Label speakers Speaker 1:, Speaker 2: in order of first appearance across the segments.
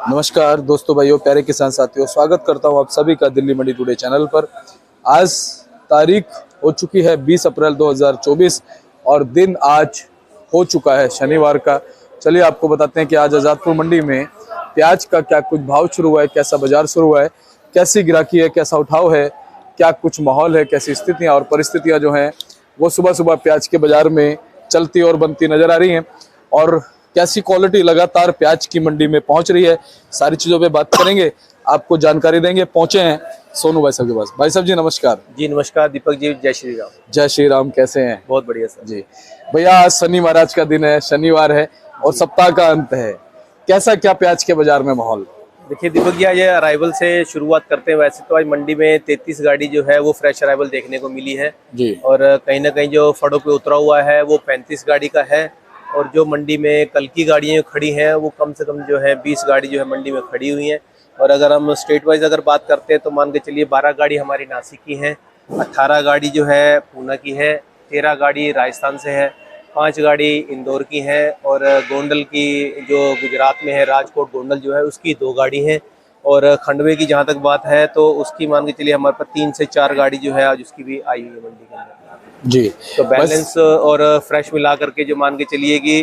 Speaker 1: नमस्कार दोस्तों, भाइयों, प्यारे किसान साथियों, स्वागत करता हूं आप सभी का दिल्ली मंडी टुडे चैनल पर। आज तारीख हो चुकी है 20 अप्रैल 2024 और दिन आज हो चुका है शनिवार का। चलिए आपको बताते हैं कि आज आज़ादपुर मंडी में प्याज का क्या कुछ भाव शुरू हुआ है, कैसा बाजार शुरू हुआ है, कैसी गिराकी है, कैसा उठाव है, क्या कुछ माहौल है, कैसी स्थितियाँ और परिस्थितियाँ जो हैं वो सुबह सुबह प्याज के बाजार में चलती और बनती नजर आ रही हैं और कैसी क्वालिटी लगातार प्याज की मंडी में पहुंच रही है। सारी चीजों पे बात करेंगे, आपको जानकारी देंगे। पहुंचे हैं सोनू भाई साहब के पास। भाई साहब जी नमस्कार।
Speaker 2: जी नमस्कार दीपक जी, जय श्री राम।
Speaker 1: जय श्री राम, कैसे हैं?
Speaker 2: बहुत बढ़िया सर
Speaker 1: जी भैया, आज शनि महाराज का दिन है, शनिवार है और सप्ताह का अंत है। कैसा क्या प्याज के बाजार में माहौल?
Speaker 2: देखिए दीपक जी, आज अराइवल से शुरुआत करते हैं। वैसे तो आज मंडी में 33 गाड़ी जो है वो फ्रेश अराइवल देखने को मिली है
Speaker 1: जी।
Speaker 2: और कहीं ना कहीं जो फड़ों पे उतरा हुआ है वो 35 गाड़ी का है और जो मंडी में कल की गाड़ियाँ खड़ी हैं वो कम से कम जो है 20 गाड़ी जो है मंडी में खड़ी हुई हैं। और अगर हम स्टेट वाइज अगर बात करते हैं तो मान के चलिए 12 गाड़ी हमारी नासिक की है, 18 गाड़ी जो है पूना की है, 13 गाड़ी राजस्थान से है, 5 गाड़ी इंदौर की है और गोंडल की जो गुजरात में है, राजकोट गोंडल जो है उसकी 2 गाड़ी हैं। और खंडवे की जहाँ तक बात है तो उसकी मान के चलिए हमारे पास 3 से 4 गाड़ी जो है आज उसकी भी आई हुई है मंडी के अंदर।
Speaker 1: जी,
Speaker 2: तो बैलेंस और फ्रेश मिला करके जो मान के चलिए कि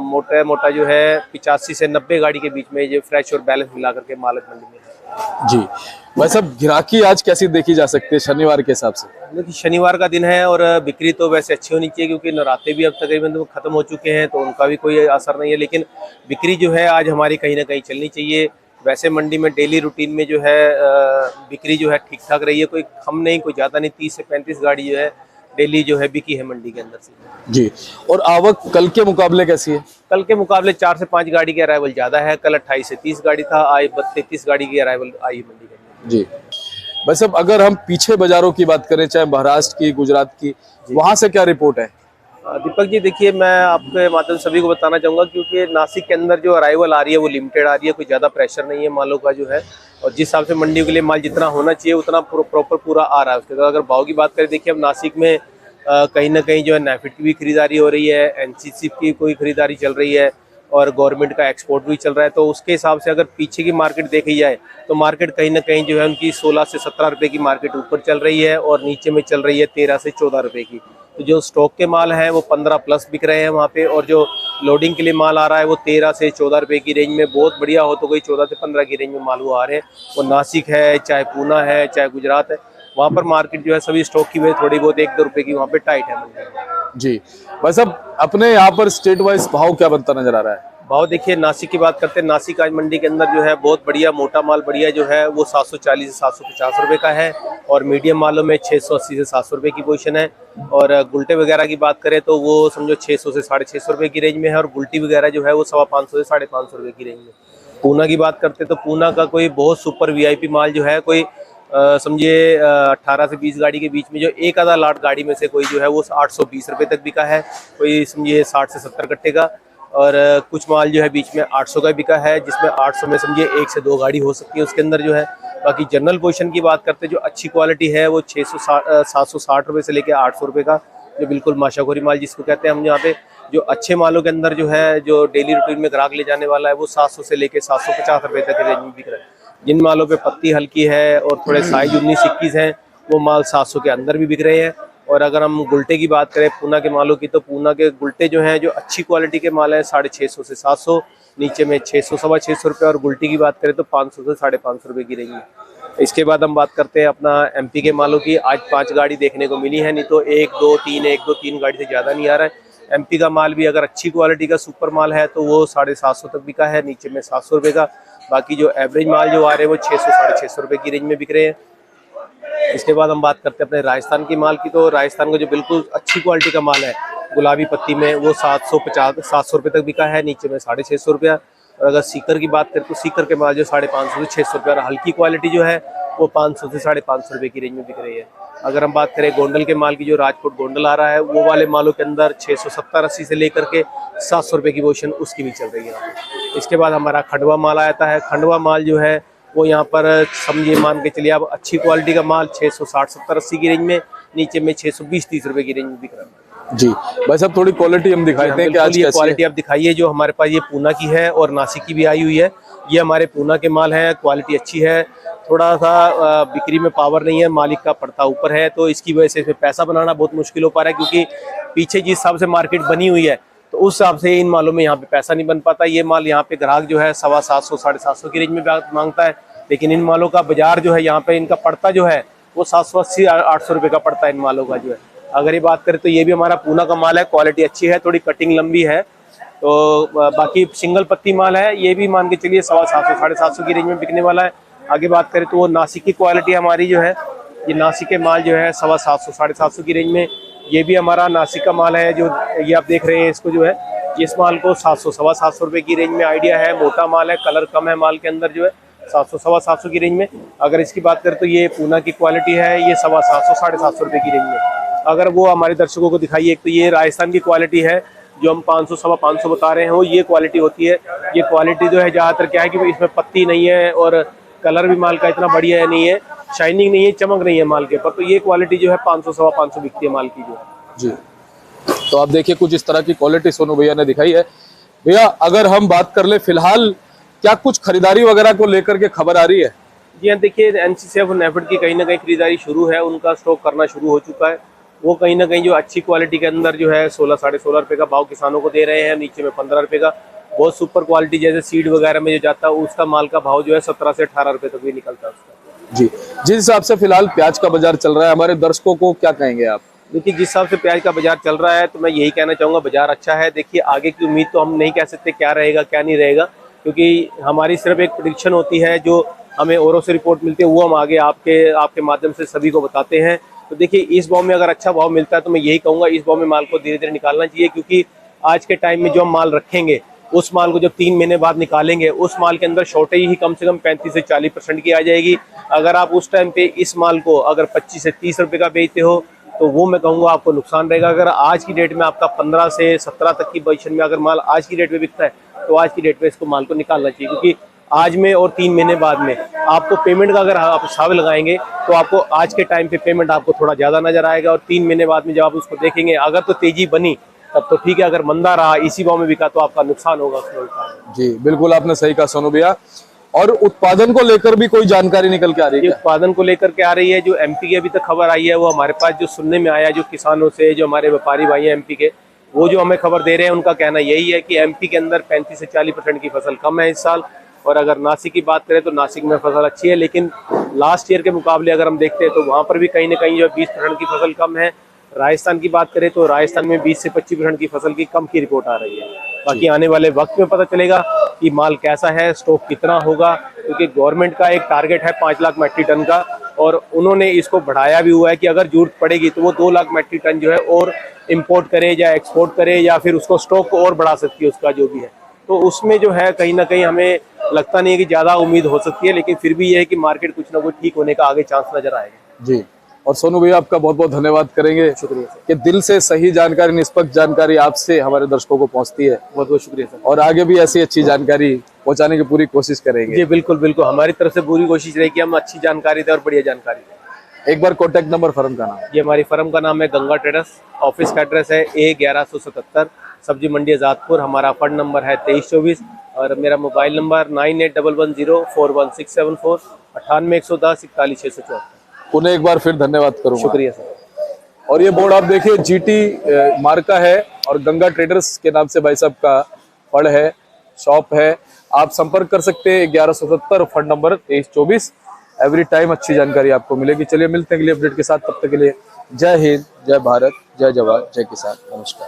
Speaker 2: मोटा मोटा जो है 85 से 90 गाड़ी के बीच में जो फ्रेश और बैलेंस मिला करके मालक मंडी में है।
Speaker 1: जी भाई साहब, गिराकी आज कैसी देखी जा सकती है शनिवार के हिसाब से?
Speaker 2: देखिए शनिवार का दिन है और बिक्री तो वैसे अच्छी होनी चाहिए क्योंकि नवरात्रे भी अब तकरीबन तो खत्म हो चुके हैं तो उनका भी कोई असर नहीं है, लेकिन बिक्री जो है आज हमारी कहीं ना कहीं चलनी चाहिए। वैसे मंडी में डेली रूटीन में जो है बिक्री जो है ठीक ठाक रही है, कोई कम नहीं कोई ज़्यादा नहीं। 30 से 35 गाड़ी जो है डेली जो है बिकी है मंडी के अंदर से।
Speaker 1: जी, और आवक कल के मुकाबले कैसी है?
Speaker 2: कल के मुकाबले 4 से 5 गाड़ी की अराइवल ज़्यादा है। कल 28 से 30 गाड़ी था, आज 33 गाड़ी की अराइवल आई मंडी के अंदर।
Speaker 1: जी भाई साहब, अगर हम पीछे बाजारों की बात करें, चाहे महाराष्ट्र की, गुजरात की, वहां से क्या रिपोर्ट है?
Speaker 2: दीपक जी देखिए, मैं आपके माध्यम सभी को बताना चाहूँगा क्योंकि नासिक के अंदर जो अराइवल आ रही है वो लिमिटेड आ रही है, कोई ज़्यादा प्रेशर नहीं है मालों का जो है। और जिस हिसाब से मंडी के लिए माल जितना होना चाहिए उतना प्रॉपर पूरा आ रहा है। उसके बाद अगर भाव की बात करें, देखिए अब नासिक में कहीं ना कहीं जो है नेफिड की भी खरीदारी हो रही है, एनसीसी की कोई खरीदारी चल रही है और गवर्नमेंट का एक्सपोर्ट भी चल रहा है। तो उसके हिसाब से अगर पीछे की मार्केट देखी जाए तो मार्केट कहीं ना कहीं जो है उनकी 16 से 17 रुपए की मार्केट ऊपर चल रही है और नीचे में चल रही है 13 से 14 रुपए की। तो जो स्टॉक के माल हैं वो 15 प्लस बिक रहे हैं वहाँ पे और जो लोडिंग के लिए माल आ रहा है वो 13 से 14 रुपए की रेंज में, बहुत बढ़िया हो तो कोई 14 से 15 की रेंज में माल वो आ रहे हैं। वो नासिक है, चाहे पूना है, चाहे गुजरात है, वहाँ पर मार्केट जो है सभी स्टॉक की वजह थोड़ी बहुत 1-2 रुपए की वहाँ पे टाइट है।
Speaker 1: जी भाई साहब, अपने यहाँ पर स्टेट वाइज भाव क्या बनता नजर आ रहा है?
Speaker 2: भाव देखिए नासिक की बात करते हैं, नासिक आज मंडी के अंदर जो है बहुत बढ़िया मोटा माल बढ़िया जो है वो 740 से 750 रुपए का है और मीडियम मालों में 680 से 700 रुपए की पोजीशन है। और गुल्टे वगैरह की बात करें तो वो समझो 600 से 650 रुपए की रेंज में है और गुल्टी वगैरह जो है वो 550 से 550 रुपए की रेंज में। पूना की बात करते तो पूना का कोई बहुत सुपर वीआईपी माल जो है कोई समझिए 18 से 20 गाड़ी के बीच में जो एक आधा लाट गाड़ी में से कोई जो है वो 820 रुपए तक बिका है, कोई समझिए 60 से 70 कट्टे का। और कुछ माल जो है बीच में 800 का बिका है जिसमें 800 में समझिए 1 से 2 गाड़ी हो सकती है उसके अंदर जो है। बाकी जनरल पोजीशन की बात करते हैं, जो अच्छी क्वालिटी है वो 760 रुपये से लेकर 800 रुपये का, जो बिल्कुल माशाखोरी माल जिसको कहते हैं हम यहाँ पे, जो अच्छे मालों के अंदर जो है जो डेली रूटीन में ग्राहक ले जाने वाला है वो 700 से लेकर 750 रुपये तक के रेंज में बिक रहा है। जिन मालों पे पत्ती हल्की है और थोड़े साइज 19-21 हैं वो माल 700 के अंदर भी बिक रहे हैं। और अगर हम गुल्टे की बात करें पूना के मालों की, तो पूना के गुल्टे जो हैं जो अच्छी क्वालिटी के माल हैं 650 से 700, नीचे में 600 सवा 600 रुपये और गुल्टी की बात करें तो 500 से 550 रुपये की रहेंगी। इसके बाद हम बात करते हैं अपना एमपी के मालों की। आज 5 गाड़ी देखने को मिली है, नहीं तो 1-2-3 गाड़ी से ज़्यादा नहीं आ रहा है। एमपी का माल भी अगर अच्छी क्वालिटी का सुपर माल है तो वो 750 तक बिका है, नीचे में 700 रुपये का। बाकी जो एवरेज माल जो आ रहे हैं वो 600-650 रुपये की रेंज में बिक रहे हैं। इसके बाद हम बात करते हैं अपने राजस्थान की माल की, तो राजस्थान का जो बिल्कुल अच्छी क्वालिटी का माल है गुलाबी पत्ती में वो 750-700 रुपये तक बिका है, नीचे में 650 रुपया। और अगर सीकर की बात करें तो सीकर के माल जो 550 से 600 रुपये और हल्की क्वालिटी जो है वो 500 से 550 रुपये की रेंज में बिक रही है। अगर हम बात करें गोंडल के माल की, जो राजकोट गोंडल आ रहा है वो वाले मालों के अंदर 670-80 से लेकर के 700 रुपये की पोजीशन उसकी भी चल रही है। इसके बाद हमारा खंडवा माल आता है। खंडवा माल जो है वो यहाँ पर समझिए मान के चलिए अब अच्छी क्वालिटी का माल 660-70-80 की रेंज में, नीचे में 620-30 रुपये की रेंज में बिक रहा है।
Speaker 1: जी भाई साहब, थोड़ी क्वालिटी हम दिखाते हैं कि आज
Speaker 2: ये क्वालिटी आप दिखाइए। जो हमारे पास ये पूना की है और नासिक की भी आई हुई है। ये हमारे पूना के माल है, क्वालिटी अच्छी है, थोड़ा सा बिक्री में पावर नहीं है, मालिक का पड़ता ऊपर है, तो इसकी वजह से इसमें पैसा बनाना बहुत मुश्किल हो पा रहा है, क्योंकि पीछे जिस हिसाब से मार्केट बनी हुई है तो उस हिसाब से इन मालों में यहाँ पे पैसा नहीं बन पाता। ये माल यहाँ पे ग्राहक जो है 750 750 की रेंज में मांगता है, लेकिन इन मालों का बाजार जो है यहाँ पे इनका पड़ता जो है वो 780 800 रुपये का पड़ता है इन मालों का जो है। अगर ये बात करें तो ये भी हमारा पूना का माल है, क्वालिटी अच्छी है, थोड़ी कटिंग लंबी है, तो बाकी सिंगल पत्ती माल है, ये भी मान के चलिए 750 750 की रेंज में बिकने वाला है। आगे बात करें तो वो नासिक की क्वालिटी हमारी जो है, ये नासिक के माल जो है 750 750 की रेंज में, ये भी हमारा नासिक का माल है, जो ये आप देख रहे हैं इसको जो है, इस माल को 700 750 रुपये की रेंज में आइडिया है, मोटा माल है, कलर कम है माल के अंदर जो है, 700 750 की रेंज में। अगर इसकी बात करें तो ये पूना की क्वालिटी है, ये 750 750 रुपये की रेंज में। अगर वो हमारे दर्शकों को दिखाइए, एक तो ये राजस्थान की क्वालिटी है जो हम 500 550 बता रहे हैं, वो ये क्वालिटी होती है। ये क्वालिटी जो है ज़्यादातर क्या है कि इसमें पत्ती नहीं है और कलर भी माल का इतना बढ़िया नहीं है, शाइनिंग नहीं है, चमक नहीं है माल के ऊपर, तो ये क्वालिटी जो है 500 550 बिकती है माल की जो
Speaker 1: जी। तो आप देखिए कुछ इस तरह की क्वालिटी सोनू भैया ने दिखाई है। भैया अगर हम बात कर ले फिलहाल क्या कुछ खरीदारी वगैरह को लेकर के खबर आ रही है?
Speaker 2: जी हाँ, देखिए NCCF और NAFED की कहीं ना कहीं खरीदारी शुरू है, उनका स्टॉक करना शुरू हो चुका है। वो कहीं ना कहीं जो अच्छी क्वालिटी के अंदर जो है 16 साढ़े 16 रुपये का भाव किसानों को दे रहे हैं, नीचे में 15 रुपये का। बहुत सुपर क्वालिटी जैसे सीड वगैरह में जो जाता है उसका माल का भाव जो है 17 से 18 रुपये तक भी निकलता है उसका।
Speaker 1: जी, जिस हिसाब से फिलहाल प्याज का बाजार चल रहा है, हमारे दर्शकों को क्या कहेंगे आप?
Speaker 2: देखिए जिस हिसाब से प्याज का बाजार चल रहा है तो मैं यही कहना चाहूँगा, बाजार अच्छा है। देखिए आगे की उम्मीद तो हम नहीं कह सकते क्या रहेगा क्या नहीं रहेगा, क्योंकि हमारी सिर्फ एक प्रेडिक्शन होती है, जो हमें औरों से रिपोर्ट मिलती है वो हम आगे आपके माध्यम से सभी को बताते हैं। तो देखिए इस भाव में अगर अच्छा भाव मिलता है तो मैं यही कहूँगा इस भाव में माल को धीरे धीरे निकालना चाहिए, क्योंकि आज के टाइम में जो हम माल रखेंगे उस माल को जब 3 महीने बाद निकालेंगे, उस माल के अंदर शॉर्टेज ही कम से कम 35 से 40% की आ जाएगी। अगर आप उस टाइम पे इस माल को अगर 25 से 30 रुपये का बेचते हो तो वो मैं कहूँगा आपको नुकसान रहेगा। अगर आज की डेट में आपका 15 से 17 तक की पोजीशन में अगर माल आज की डेट में बिकता है तो आज की डेट में इसको माल को निकालना चाहिए, क्योंकि आज में और 3 महीने बाद में आपको पेमेंट का अगर आप हिसाब लगाएंगे तो आपको आज के टाइम पे पेमेंट आपको थोड़ा ज़्यादा नजर आएगा, और 3 महीने बाद में जब आप उसको देखेंगे अगर तो तेजी बनी तब तो ठीक है, अगर मंदा रहा इसी भाव में बिका तो आपका नुकसान होगा उसमें।
Speaker 1: जी बिल्कुल आपने सही कहा सोनू भैया। और उत्पादन को लेकर भी कोई जानकारी निकल के आ रही है?
Speaker 2: उत्पादन को लेकर के आ रही है, जो MP की अभी तक खबर आई है वो हमारे पास जो सुनने में आया, जो किसानों से, जो हमारे व्यापारी भाई हैं MP के, वो जो हमें खबर दे रहे हैं उनका कहना यही है कि MP के अंदर 35 से 40% की फसल कम है इस साल। और अगर नासिक की बात करें तो नासिक में फसल अच्छी है, लेकिन लास्ट ईयर के मुकाबले अगर हम देखते हैं तो वहाँ पर भी कहीं ना कहीं जो 20% की फसल कम है। राजस्थान की बात करें तो राजस्थान में 20 से 25% की फसल की कम की रिपोर्ट आ रही है। बाकी आने वाले वक्त में पता चलेगा कि माल कैसा है, स्टॉक कितना होगा, क्योंकि गवर्नमेंट का एक टारगेट है 5 लाख मेट्रिक टन का, और उन्होंने इसको बढ़ाया भी हुआ है कि अगर जरूरत पड़ेगी तो वो 2 लाख मेट्रिक टन जो है और इम्पोर्ट करे या एक्सपोर्ट करे, या फिर उसको स्टॉक को और बढ़ा सकती है उसका जो भी है। तो उसमें जो है कहीं ना कहीं हमें लगता नहीं है कि ज़्यादा उम्मीद हो सकती है, लेकिन फिर भी ये है कि मार्केट कुछ ना कुछ ठीक होने का आगे चांस नजर आएगा।
Speaker 1: जी, और सोनू भैया आपका बहुत बहुत धन्यवाद करेंगे,
Speaker 2: शुक्रिया सर,
Speaker 1: कि दिल से सही जानकारी, निष्पक्ष जानकारी आपसे हमारे दर्शकों को पहुंचती है।
Speaker 2: बहुत बहुत शुक्रिया सर,
Speaker 1: और आगे भी ऐसी अच्छी जानकारी पहुंचाने की पूरी कोशिश करेंगे।
Speaker 2: जी बिल्कुल बिल्कुल, हमारी तरफ से पूरी कोशिश रहेगी हम अच्छी जानकारी दें और बढ़िया जानकारी दें।
Speaker 1: एक बार कॉन्टैक्ट नंबर फर्म का नाम?
Speaker 2: ये हमारी फर्म का नाम है गंगा ट्रेडर्स, ऑफिस का एड्रेस है A1177 सब्जी मंडी आजादपुर, हमारा फंड नंबर है 2324, और मेरा मोबाइल नंबर 9811041674 98 110 41 604।
Speaker 1: उन्हें एक बार फिर धन्यवाद करूंगा।
Speaker 2: शुक्रिया सर।
Speaker 1: और ये बोर्ड आप देखिए GT मार्का है और गंगा ट्रेडर्स के नाम से भाई साहब का फड़ है, शॉप है। आप संपर्क कर सकते हैं 1177 फंड नंबर 2324। एवरी टाइम अच्छी जानकारी आपको मिलेगी। चलिए मिलते हैं अगले अपडेट के साथ, तब तक के लिए जय हिंद, जय भारत, जय जवान, जय किसान, नमस्कार।